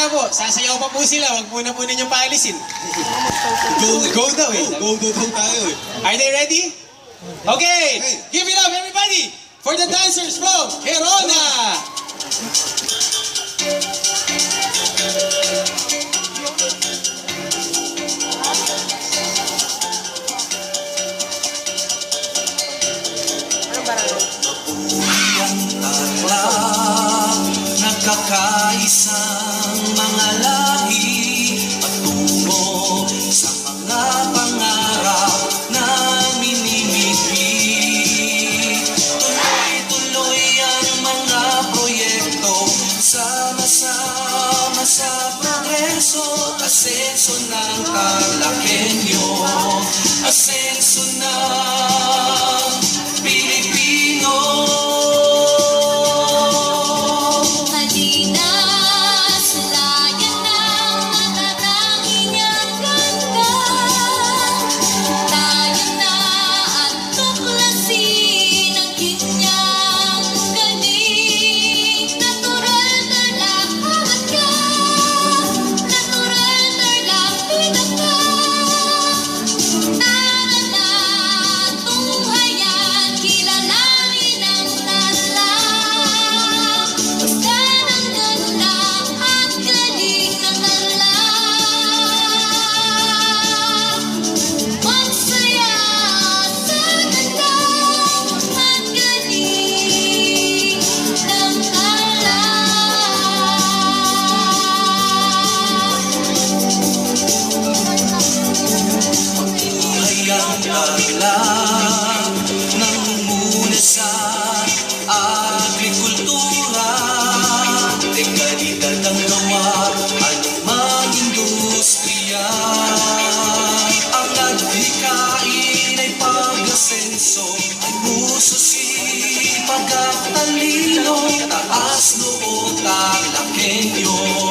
mamaya po, sasayaw pa po sila. Huwag muna po ninyong paalisin. Go daw eh. Go tayo eh. Are they ready? Okay. Give it up everybody for the dancers from Herona. Nagkakaisang mga lahi patungo sa mga pangarap na minimiti. Tuloy-tuloy ang mga proyekto, sama-sama sa progreso. Asenso ng Tarlakenyo, asenso ng Pilipino. Nangunguna sa agrikultura, dekalidad ang gawa, anumang industriya. Ang adhikain ay pag-asenso, ay puso sipag at talino, taas noo Tarlakenyo.